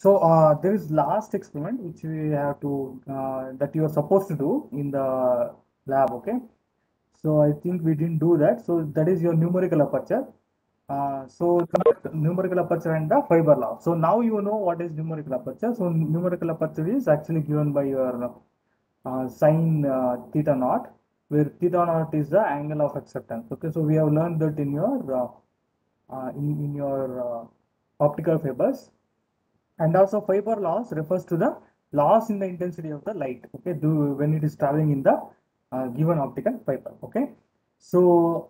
So there is last experiment which we have to that you are supposed to do in the lab. Okay. So I think we didn't do that. So that is your numerical aperture. So numerical aperture and the fiber law. So now you know what is numerical aperture. So numerical aperture is actually given by your sine theta naught, where theta naught is the angle of acceptance. Okay, so we have learned that in your optical fibers. And also fiber loss refers to the loss in the intensity of the light, okay, when it is traveling in the given optical fiber. Okay, so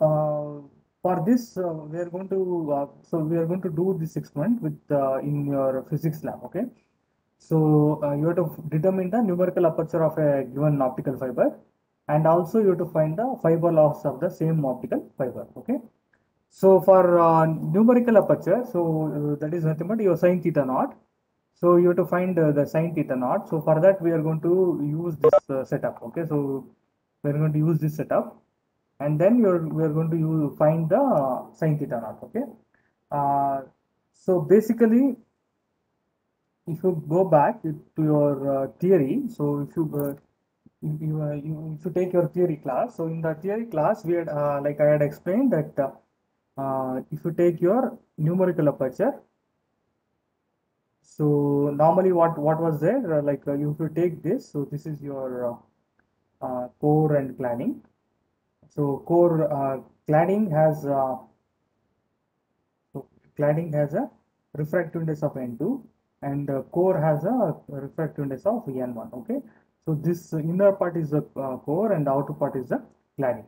for this we are going to do this experiment with in your physics lab. Okay, so you have to determine the numerical aperture of a given optical fiber, and also you have to find the fiber loss of the same optical fiber. Okay, so for numerical aperture, so that is nothing but your sine theta naught. So you have to find the sine theta naught. So for that we are going to use this setup. Okay, so we are going to use this setup, and then we are going to find the sine theta naught. Okay, so basically, if you go back to your theory, so if you take your theory class, so in the theory class we had like I had explained that if you take your numerical aperture, so normally what was there if you take this, so this is your core and cladding. So core cladding has so cladding has a refractive index of N2, and core has a refractive index of N1. Okay, so this inner part is the core and the outer part is the cladding.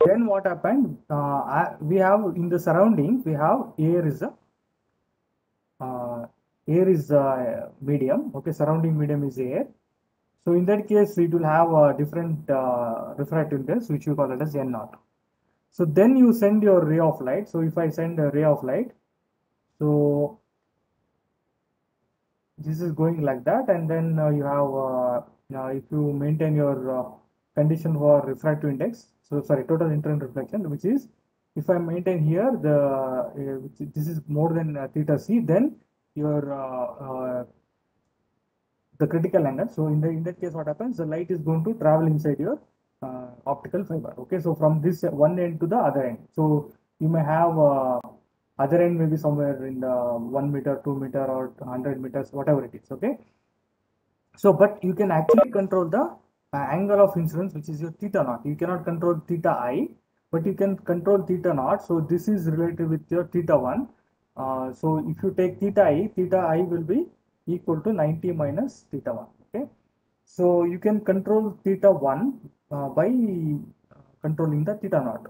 Then what happened? We have in the surrounding we have uh, air is medium. Okay, surrounding medium is air. So in that case, it will have a different refractive index, which you call it as N naught. So then you send your ray of light. So if I send a ray of light, so this is going like that, and then you have if you maintain your condition for refractive index, so sorry, total incident reflection, which is if I maintain here this is more than theta c, then your the critical angle. So in that case, what happens? The light is going to travel inside your optical fiber. Okay, so from this one end to the other end. So you may have other end maybe somewhere in the 1 meter, 2 meter, or 100 meters, whatever it is. Okay, so but you can actually control the angle of incidence, which is your theta naught. You cannot control theta I, but you can control theta naught. So this is related with your theta 1. So if you take theta I will be equal to 90 minus theta 1. Okay, so you can control theta 1 by controlling the theta naught.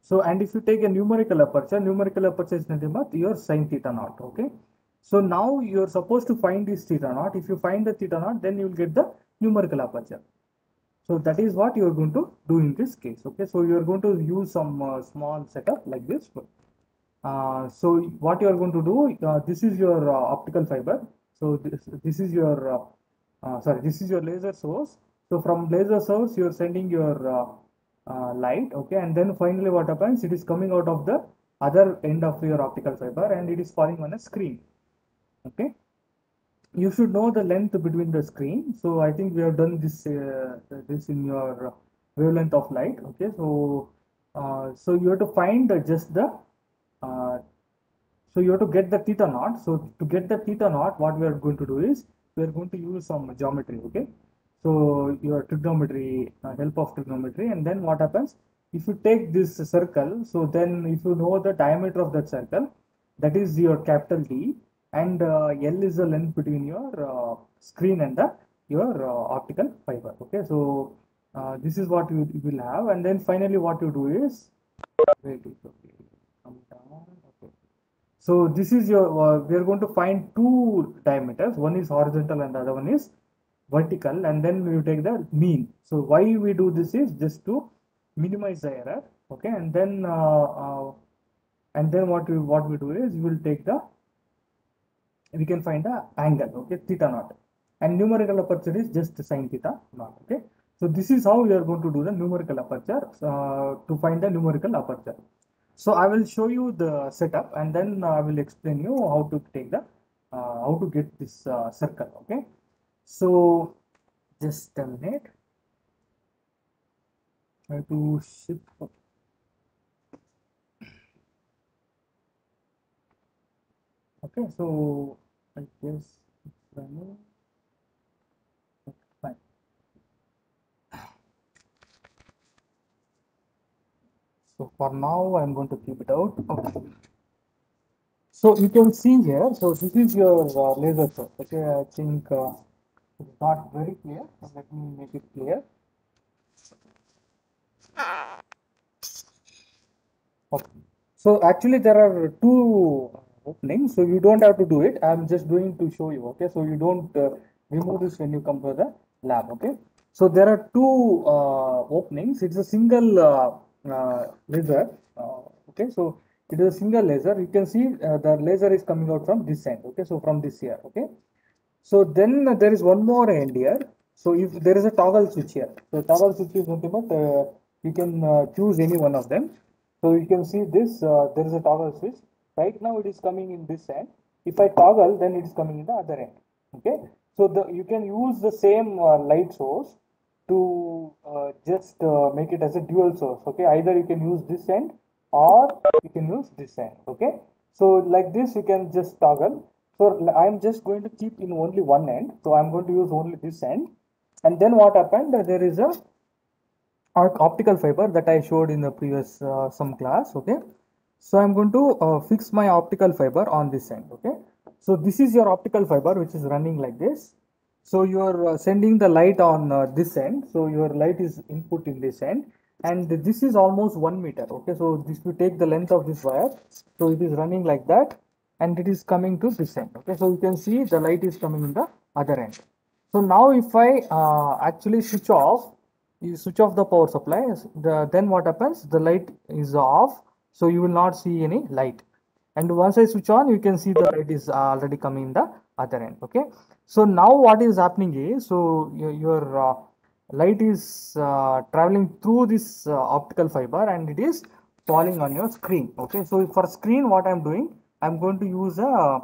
So, and if you take a numerical aperture is nothing but your sine theta naught. Okay. So now you're supposed to find this theta naught. If you find the theta naught, then you will get the numerical aperture. So that is what you are going to do in this case. Okay. So you are going to use some small setup like this. So what you are going to do, this is your optical fiber. So this is your this is your laser source. So from laser source, you are sending your light. Okay, and then finally what happens? It is coming out of the other end of your optical fiber, and it is falling on a screen. Okay, you should know the length between the screen. So I think we have done this in your wavelength of light. Okay, so so you have to find just the uh, so you have to get the theta naught. So to get the theta naught, what we are going to do is we are going to use some geometry. Okay, so your trigonometry, help of trigonometry, and then what happens? If you take this circle, so then if you know the diameter of that circle, that is your capital D, and L is the length between your screen and your optical fiber. Okay, so this is what you will have, and then finally what you do is wait, okay, come down. Okay. So this is your, we are going to find two diameters. One is horizontal and the other one is vertical, and then we take the mean. So why we do this is just to minimize the error. Okay, and then what we do is we will take the, we can find the angle. Okay, theta naught, and numerical aperture is just sine theta naught. Okay, so this is how we are going to do the numerical aperture to find the numerical aperture. So I will show you the setup, and then I will explain you how to take the how to get this circle. Okay, so just a minute. Try to shift. Okay, so I guess it's running. Okay, fine. So for now, I'm going to keep it out. Okay. So you can see here. So this is your laser source. Okay, I think it's not very clear. So let me make it clear. Okay. So actually there are two openings, so you don't have to do it. I'm just doing to show you. Okay, so you don't remove this when you come to the lab. Okay, so there are two openings. It's a single laser. Okay, so it is a single laser. You can see the laser is coming out from this end. Okay, so from this here. Okay, so then there is one more end here. So if there is a toggle switch here, so toggle switch is nothing but you can choose any one of them. So you can see this, there is a toggle switch. Right now it is coming in this end. If I toggle, then it is coming in the other end. Okay. So you can use the same light source to just make it as a dual source. Okay. Either you can use this end or you can use this end. Okay. So like this, you can just toggle. So I'm just going to keep in only one end. So I'm going to use only this end. And then what happened? There is a optical fiber that I showed in the previous some class. Okay, so I'm going to fix my optical fiber on this end. Okay, so this is your optical fiber which is running like this. So you're sending the light on this end. So your light is input in this end, and this is almost 1 meter. Okay, so this will take the length of this wire. So it is running like that, and it is coming to this end. Okay, so you can see the light is coming in the other end. So now if I actually switch off, you switch off the power supply, then what happens? The light is off, so you will not see any light. And once I switch on, you can see the light is already coming in the other end. Okay. So now what is happening is, so your light is traveling through this optical fiber and it is falling on your screen. Okay. So for screen, what I'm doing, I'm going to use a,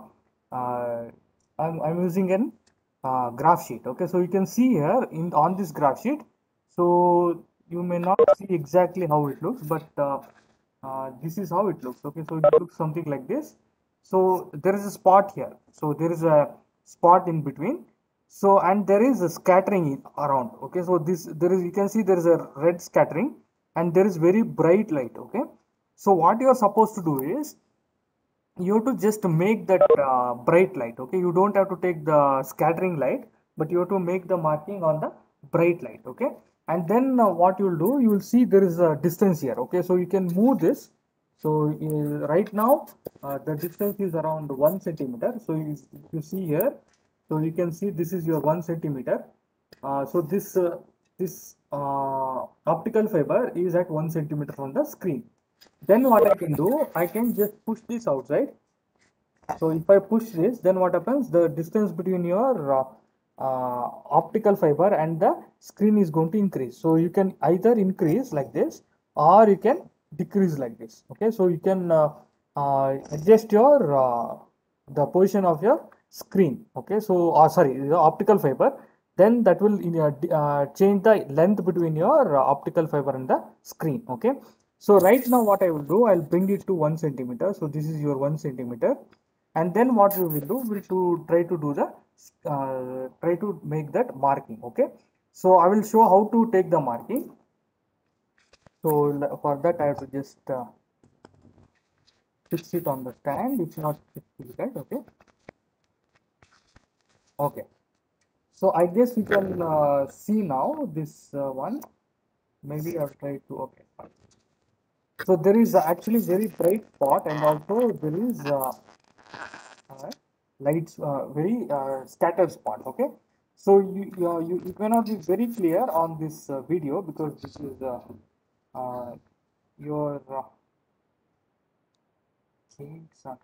I'm using an graph sheet. Okay. So you can see here on this graph sheet, so you may not see exactly how it looks, but this is how it looks. Okay, so it looks something like this. So there is a spot here. So there is a spot in between. So and there is a scattering around. Okay, so this there is, you can see there is a red scattering and there is very bright light. Okay, so what you are supposed to do is you have to just make that bright light. Okay, you don't have to take the scattering light, but you have to make the marking on the bright light. Okay, and then what you'll do, you will see there is a distance here. Okay, so you can move this. So right now the distance is around 1 centimeter. So you see here, so you can see this is your 1 centimeter. So this optical fiber is at 1 centimeter from the screen. Then what I can do, I can just push this outside. So if I push this, then what happens? The distance between your optical fiber and the screen is going to increase. So you can either increase like this or you can decrease like this. Okay, so you can adjust your the position of your screen. Okay, so sorry, the optical fiber. Then that will change the length between your optical fiber and the screen. Okay, so right now what I will do, I'll bring it to 1 centimeter. So this is your 1 centimeter, and then what we will do, we'll to try to do the try to make that marking. Okay, so I will show how to take the marking. So for that I have to just fix it on the stand. It's not fixed, right? Okay, okay, so I guess you can see now this one. Maybe I'll try to, okay, fine. So there is actually very bright spot, and also there is uh, lights, very scattered spot. Okay, so you cannot be very clear on this video because this is your shades are-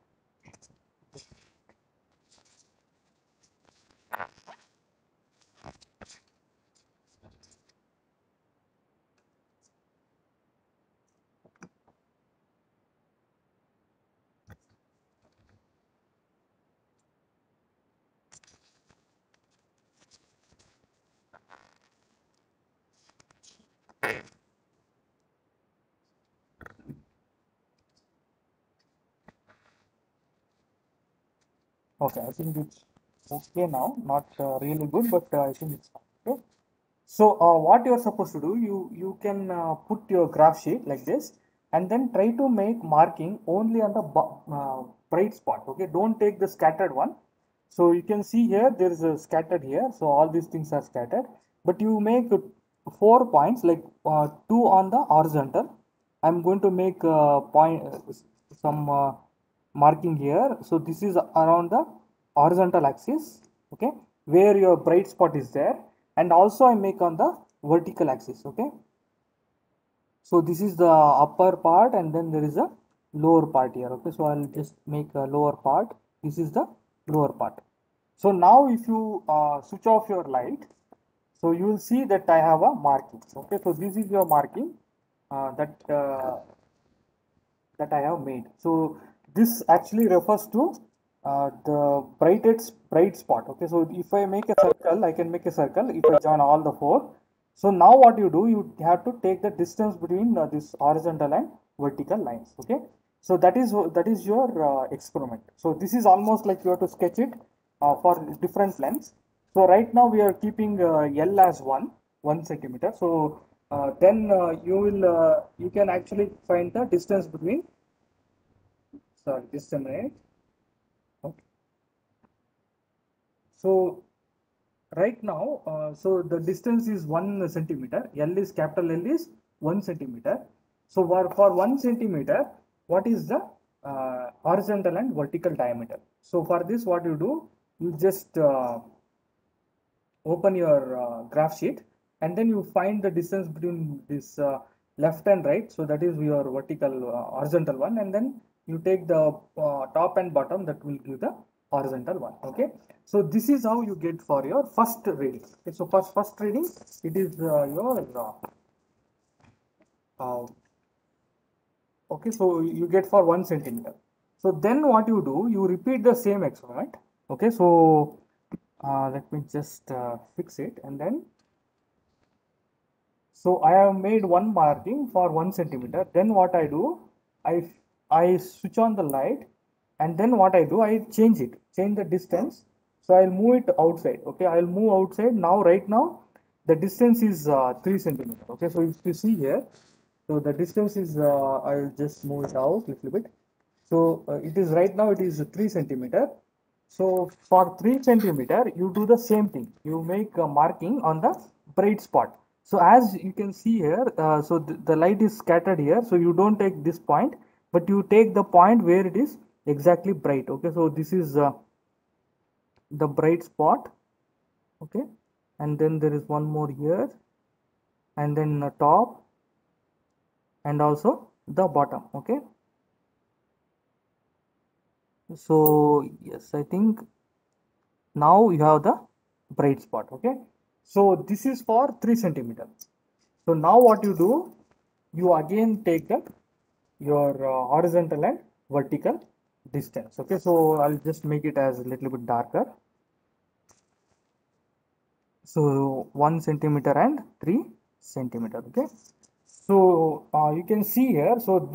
Okay, I think it's okay now. Not really good, but I think it's fine. Okay. So what you're supposed to do, you can put your graph sheet like this, and then try to make marking only on the bright spot. Okay, don't take the scattered one. So you can see here there is a scattered here. So all these things are scattered, but you make 4 points, like two on the horizontal. I'm going to make some marking here. So this is around the horizontal axis, okay, where your bright spot is there, and also I make on the vertical axis. Okay, so this is the upper part, and then there is a lower part here. Okay, so I'll just make a lower part. This is the lower part. So now if you switch off your light, so you will see that I have a marking. Okay, so this is your marking that I have made. So this actually refers to the bright spot. Okay, so if I make a circle, I can make a circle if I join all the four. So now what you do, you have to take the distance between this horizontal and vertical lines. Okay, so that is your experiment. So this is almost like you have to sketch it for different lengths. So right now we are keeping L as 1 centimeter. So then you can actually find the distance between, sorry, just a minute. Okay. So right now, so the distance is 1 centimeter. Capital L is 1 centimeter. So for 1 centimeter, what is the horizontal and vertical diameter? So for this, what you do, you just open your graph sheet, and then you find the distance between this left and right. So that is your vertical horizontal one, and then you take the top and bottom, that will give the horizontal one. Okay, so this is how you get for your first reading. Okay, so first reading, it is your okay, so you get for 1 centimeter. So then what you do, you repeat the same experiment. Okay, so let me just fix it, and then so I have made one marking for 1 centimeter. Then what I do, I switch on the light, and then what I do, I change the distance. So I'll move it outside. Okay, I'll move outside now. Right now, the distance is 3 centimeter. Okay, so if you see here, so the distance is I'll just move it out a little bit. So it is right now, it is 3 centimeter. So for 3 centimeter, you do the same thing. You make a marking on the bright spot. So as you can see here, so the light is scattered here. So you don't take this point, but you take the point where it is exactly bright. Okay, so this is the bright spot. Okay, and then there is one more here, and then the top, and also the bottom. Okay, so yes, I think now you have the bright spot. Okay, so this is for 3 centimeter. So now what you do, you again take the your horizontal and vertical distance. Okay, so I'll just make it as a little bit darker. So 1 centimeter and 3 centimeter. Okay, so you can see here. So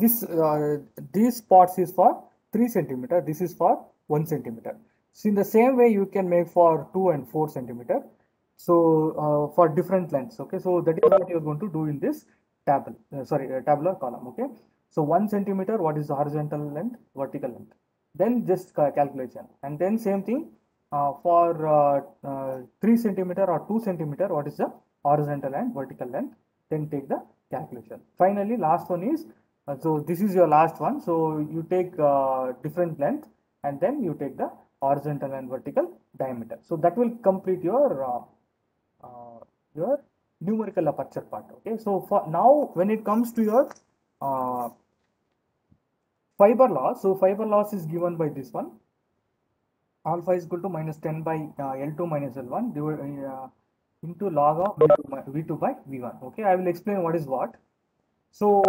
these spots is for 3 centimeter. This is for 1 centimeter. So in the same way, you can make for 2 and 4 centimeter. So for different lengths. Okay, so that is what you are going to do in this table. Tabular column. Okay, so 1 centimeter, what is the horizontal length, vertical length? Then just calculation, and then same thing for 3 centimeter or 2 centimeter, what is the horizontal and vertical length? Then take the calculation. Finally, last one is so this is your last one. So you take different length, and then you take the horizontal and vertical diameter. So that will complete your numerical aperture part. Okay, so for now, when it comes to your uh, fiber loss, so fiber loss is given by this one. Alpha is equal to minus 10 by L2 minus L1 divided into log of V2 by V1. Okay, I will explain what is what. So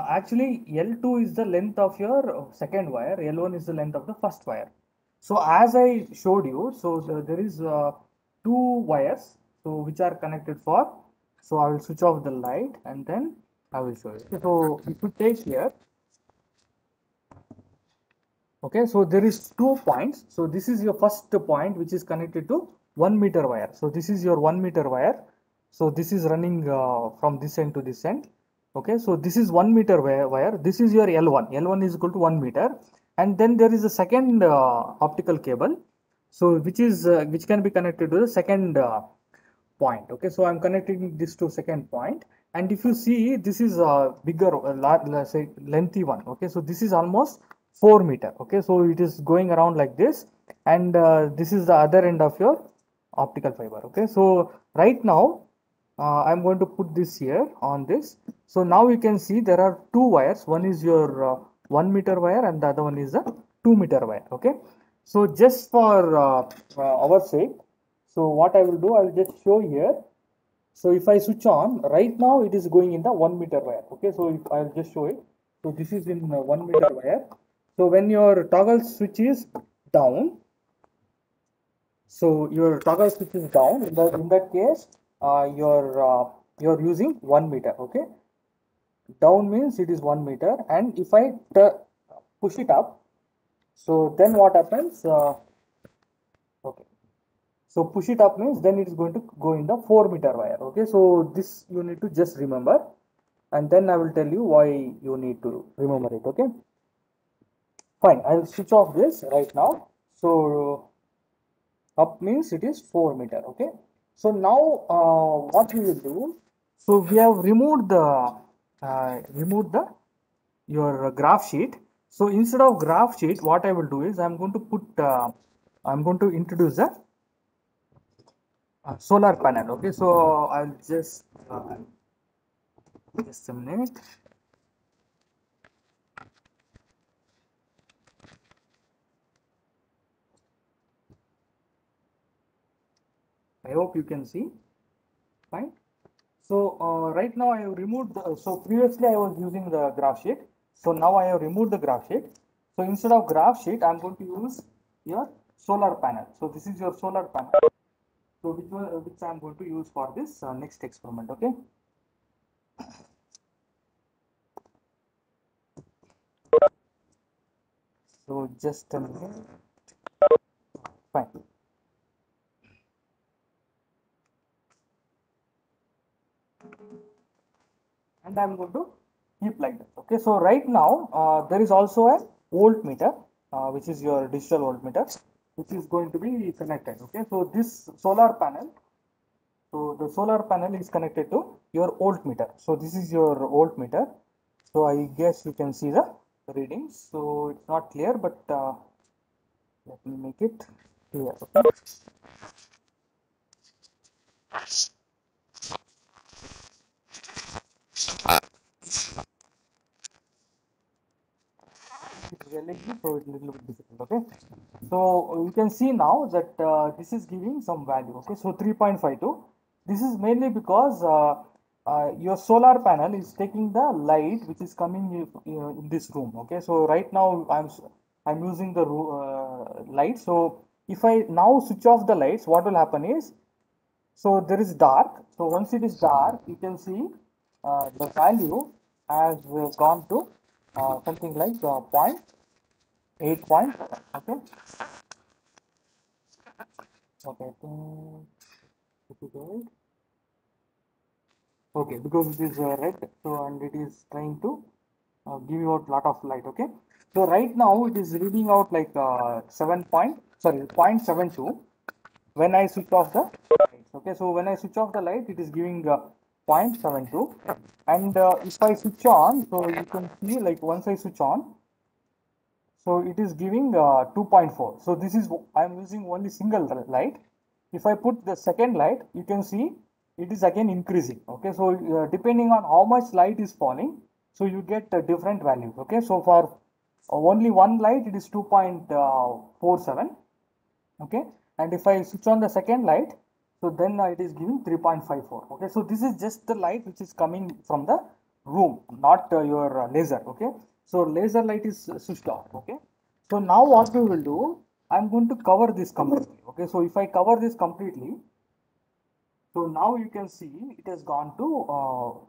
actually L2 is the length of your second wire, L1 is the length of the first wire. So as I showed you, so there is two wires, so which are connected for, so I will switch off the light, and then I will show you. So if you take here, Okay, so there is 2 points. So this is your first point which is connected to 1 meter wire. So this is your 1 meter wire. So this is running from this end to this end. Okay, so this is 1 meter wire. This is your L1. L1 is equal to 1 meter. And then there is a second optical cable. So which can be connected to the second point. Okay, so I'm connecting this to second point. And if you see, this is a bigger, let's say lengthy one. Okay, so this is almost 4 meter. Okay, so it is going around like this, and this is the other end of your optical fiber. Okay, so right now I'm going to put this here on this. So now you can see there are two wires. One is your 1 meter wire, and the other one is a 2 meter wire. Okay, so just for our sake, so what I will do, I will just show here. So if I switch on, right now it is going in the 1 meter wire. Okay, so if I'll just show it. So this is in 1 meter wire. So when your toggle switch is down, so your toggle switch is down. In that case, you're using 1 meter. Okay, down means it is 1 meter, and if I push it up, so then what happens? Okay. So push it up means then it is going to go in the 4 meter wire. Okay, so this you need to just remember, and then I will tell you why you need to remember it. Okay, fine. I will switch off this right now. So up means it is 4 meter. Okay, so now what we will do? So we have removed the your graph sheet. So instead of graph sheet, what I will do is I'm going to put I'm going to introduce a solar panel. Okay, so I'll just a minute. I hope you can see. Fine. So right now I have removed so previously I was using the graph sheet. So now I have removed the graph sheet. So instead of graph sheet, I'm going to use your solar panel. So this is your solar panel. So which I'm going to use for this next experiment. Okay. So just a minute. Fine. And I'm going to keep like that. Okay, so right now there is also a voltmeter, which is your digital voltmeter, which is going to be connected. Okay, so this solar panel, so the solar panel is connected to your voltmeter. So this is your voltmeter. So I guess you can see the readings. So it's not clear, but let me make it clear. Okay. So it's a little bit difficult. Okay, so you can see now that this is giving some value. Okay, so 3.52. This is mainly because your solar panel is taking the light which is coming in this room. Okay, so right now I'm using the light. So if I now switch off the lights, what will happen is, so there is dark. So once it is dark, you can see the value has gone to something like 0.8 point. Okay. Okay. Okay, because it is red, so and it is trying to give you out lot of light. Okay. So right now it is reading out like 0.72 when I switch off the lights. Okay, so when I switch off the light, it is giving 0.72, and if I switch on, so you can see like once I switch on, so it is giving 2.4. So this is I'm using only single light. If I put the second light, you can see it is again increasing. Okay, so depending on how much light is falling, so you get different values. Okay, so for only one light, it is 2.47. Okay, and if I switch on the second light, so then it is giving 3.54. Okay, so this is just the light which is coming from the room, not your laser. Okay, so laser light is switched off. Okay, so now what we will do, I'm going to cover this completely. Okay, so if I cover this completely, so now you can see it has gone to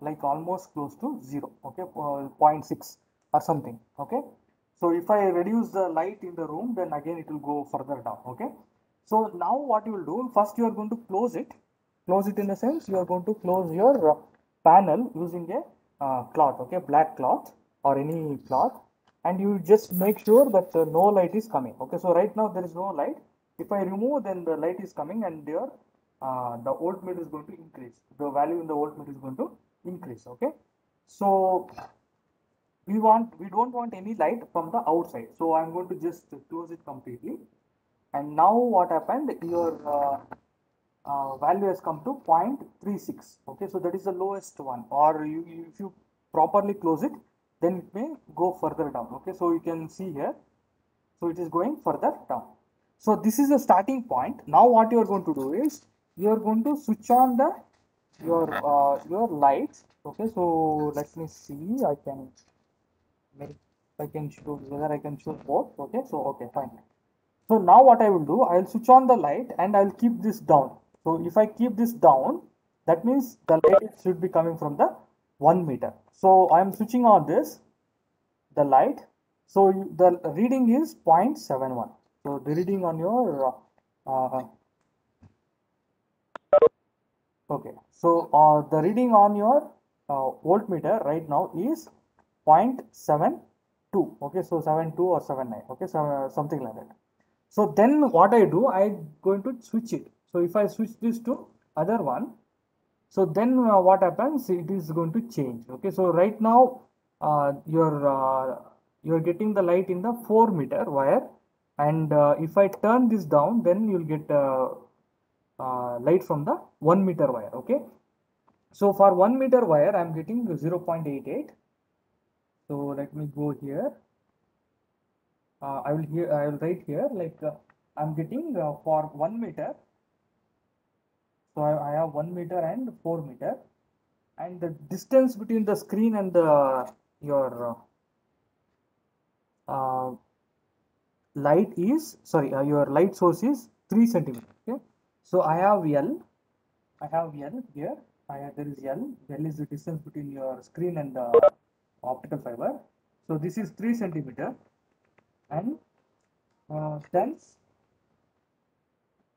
like almost close to 0. Okay, 0.6 or something. Okay, So if I reduce the light in the room, then again it will go further down. Okay. So now what you will do, first you are going to close it. Close it in the sense you are going to close your panel using a cloth, okay, black cloth or any cloth, and you just make sure that no light is coming. Okay, so right now there is no light. If I remove, then the light is coming, and your the voltmeter is going to increase. The value in the voltmeter is going to increase. Okay, so we don't want any light from the outside, so I'm going to just close it completely. And now what happened, your value has come to 0.36. Okay, so that is the lowest one, or if you properly close it, then it may go further down. Okay, so you can see here, so it is going further down. So this is the starting point. Now what you are going to do is you are going to switch on the your lights. Okay, so let me see, I can show whether I can show both. Okay, so okay, fine. So now what I will do, I will switch on the light and I will keep this down. So if I keep this down, that means the light should be coming from the 1 meter. So I am switching on this, the light. So the reading is 0.71. So the reading on your okay. So the reading on your voltmeter right now is 0.72. Okay, so 72 or 79. Okay, so something like that. So then what I do, I going to switch it. So if I switch this to other one, so then what happens, it is going to change. Okay, so right now you're getting the light in the 4 meter wire, and if I turn this down, then you'll get light from the 1 meter wire. Okay, so for 1 meter wire I'm getting 0.88. So let me go here. I will write here like I'm getting for 1 meter. So I have 1 meter and 4 meter, and the distance between the screen and the your uh, light is your light source is 3 centimeter. Okay, so I have L here. There is L. L is the distance between your screen and the optical fiber. So this is 3 centimeter, and then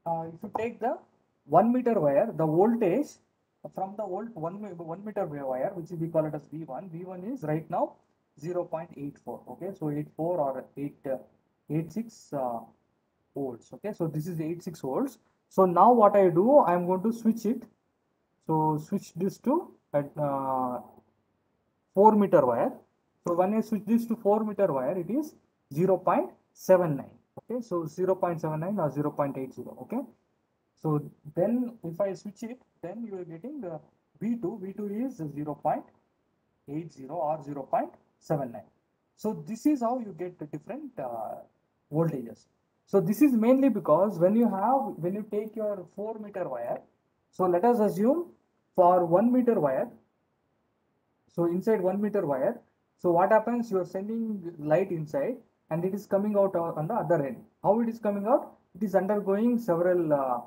if you take the 1 meter wire, the voltage from the 1 meter wire, which we call it as V1. V1 is right now 0.84. Okay, so 84 or 86 volts. Okay, so this is 86 volts. So now what I do, I am going to switch it. So switch this to 4 meter wire. So when I switch this to 4 meter wire, it is 0.79. Okay, so 0.79 or 0.80. Okay, so then if I switch it, then you are getting the V2. V2 is 0.80 or 0.79. So this is how you get the different voltages. So this is mainly because when you take your 4 meter wire, so let us assume for 1 meter wire, so inside 1 meter wire, so what happens, you are sending light inside and it is coming out on the other end. How it is coming out? It is undergoing several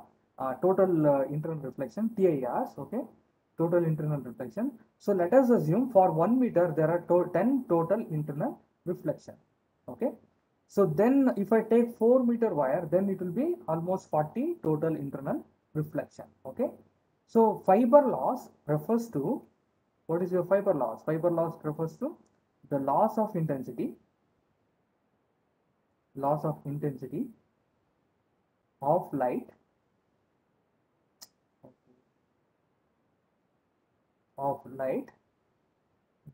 total internal reflection, TIRs. Okay, total internal reflection. So let us assume for 1 meter there are 10 total internal reflection. Okay, so then if I take 4 meter wire, then it will be almost 40 total internal reflection. Okay, so fiber loss refers to, what is your fiber loss? Fiber loss refers to the loss of intensity of light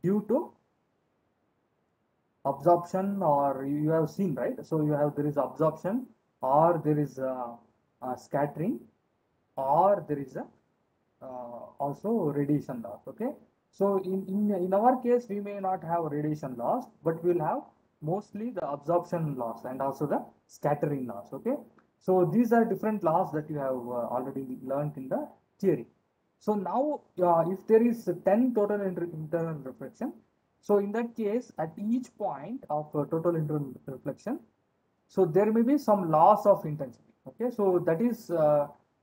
due to absorption, or you have seen, right? So there is absorption, or there is a scattering, or there is a also radiation loss. Okay, so in our case we may not have radiation loss, but we'll have mostly the absorption loss and also the scattering loss. Okay, so these are different laws that you have already learned in the theory. So now if there is 10 total internal reflection, so in that case at each point of total internal reflection, so there may be some loss of intensity. Okay, so that is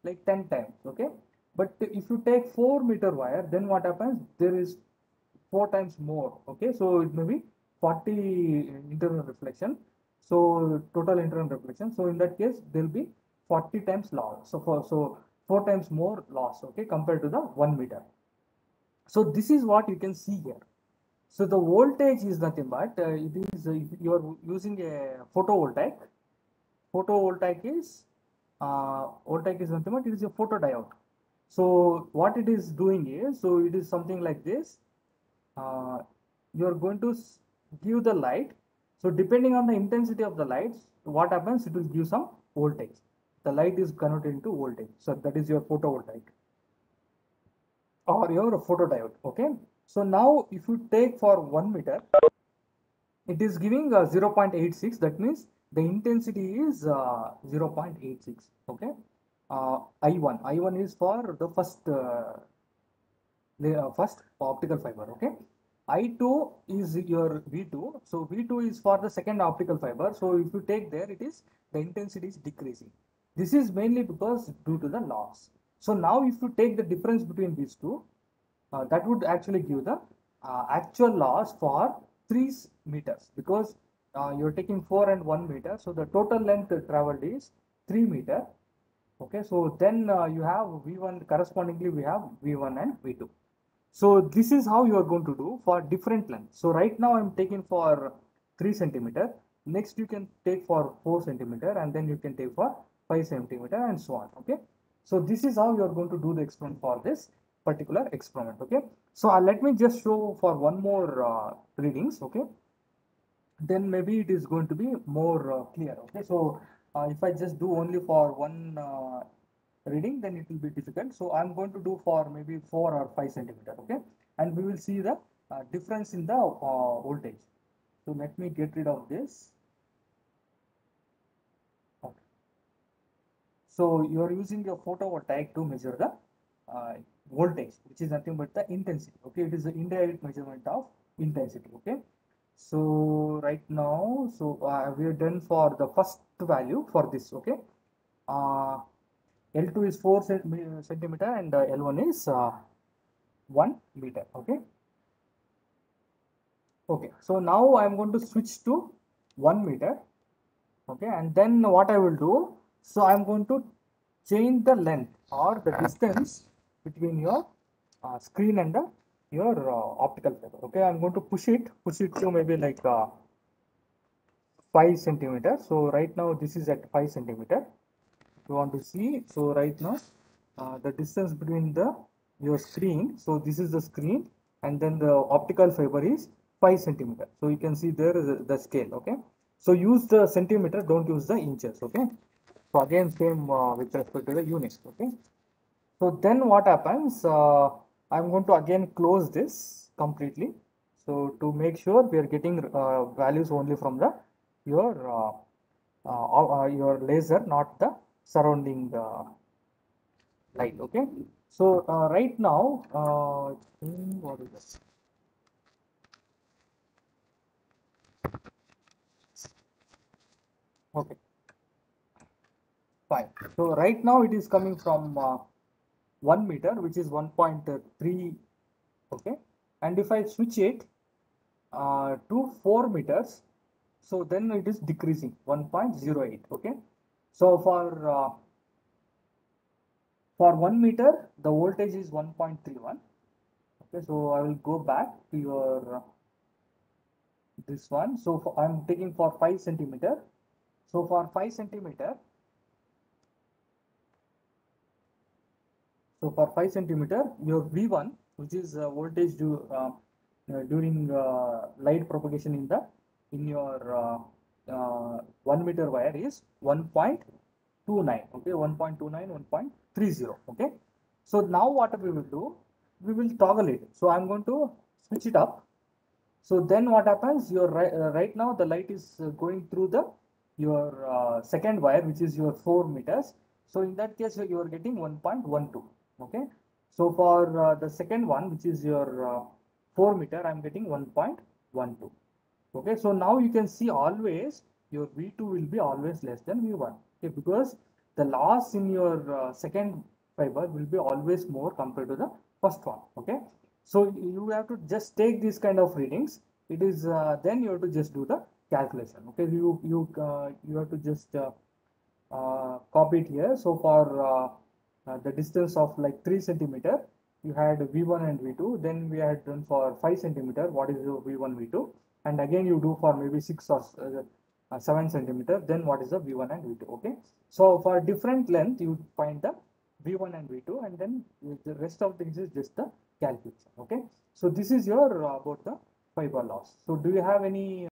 like 10 times. Okay, but if you take 4 meter wire, then what happens, there is 4 times more. Okay, so it may be 40 internal reflection. So total internal reflection. So in that case, there will be 40 times loss. So 4 times more loss, okay, compared to the 1 meter. So this is what you can see here. So the voltage is nothing but it is if you are using a photovoltaic. Voltaic is nothing but it is a photodiode. So what it is doing is, so it is something like this. You are going to give the light. So depending on the intensity of the lights, what happens? It will give some voltage. The light is converted into voltage. So that is your photovoltaic or your photodiode. Okay. So now if you take for 1 meter, it is giving 0.86. That means the intensity is 0.86. Okay. I1 is for the first optical fiber. Okay. I2 is your V2. So V2 is for the second optical fiber. So if you take there, it is the intensity is decreasing. This is mainly because due to the loss. So now if you take the difference between these two, that would actually give the actual loss for 3 meters, because you're taking 4 and 1 meter. So the total length traveled is 3 meter. Okay, so then you have V1, correspondingly we have V1 and V2. So this is how you are going to do for different lengths. So right now I'm taking for 3 centimeter. Next you can take for 4 centimeter, and then you can take for 5 centimeter, and so on. Okay. So this is how you are going to do the experiment for this particular experiment. Okay. So let me just show for one more readings. Okay. Then maybe it is going to be more clear. Okay. So if I just do only for one reading, then it will be difficult. So I'm going to do for maybe 4 or 5 centimeter. Okay. And we will see the difference in the voltage. So let me get rid of this. Okay. So you are using your photovoltaic to measure the voltage, which is nothing but the intensity. Okay. It is the indirect measurement of intensity. Okay. So right now, so we are done for the first value for this. Okay. L2 is 4 centimeter, and L1 is 1 meter. Okay. Okay. So now I'm going to switch to 1 meter. Okay. And then what I will do, so I'm going to change the length or the distance between your screen and your optical fiber. Okay. I'm going to push it to maybe like 5 centimeter. So right now this is at 5 centimeter. You want to see, so right now the distance between the your screen, so this is the screen, and then the optical fiber is 5 centimeter. So you can see there is the scale. Okay, so use the centimeter, don't use the inches. Okay, so again same with respect to the units. Okay, so then what happens, I'm going to again close this completely, so to make sure we are getting values only from the your laser, not the surrounding light. Okay. So right now, what is this? Okay, fine. So right now it is coming from 1 meter, which is 1.3. Okay, and if I switch it to 4 meters, so then it is decreasing 1.08. Okay, so for 1 meter, the voltage is 1.31. Okay, so I will go back to your this one. So I'm taking for 5 centimeter. So for 5 centimeter, your V1, which is voltage during light propagation in your 1 meter wire is 1.29. Okay, 1.29, 1.30. Okay, so now what we will do, we will toggle it. So I'm going to switch it up. So then what happens, your right now the light is going through the your second wire, which is your 4 meters. So in that case you are getting 1.12. Okay, so for the second one, which is your 4 meter, I'm getting 1.12. Okay, so now you can see always your V2 will be always less than V1. Okay, because the loss in your second fiber will be always more compared to the first one. Okay, so you have to just take these kind of readings it is then you have to just do the calculation. Okay, you have to just copy it here. So for the distance of like 3 centimeter, you had V1 and V2. Then we had done for 5 centimeter, what is your V1, V2, and again you do for maybe 6 or 7 centimeter. Then what is the V1 and V2? Okay, so for different length, you find the V1 and V2, and then the rest of things is just the calculation. Okay, so this is your about the fiber loss. So do you have any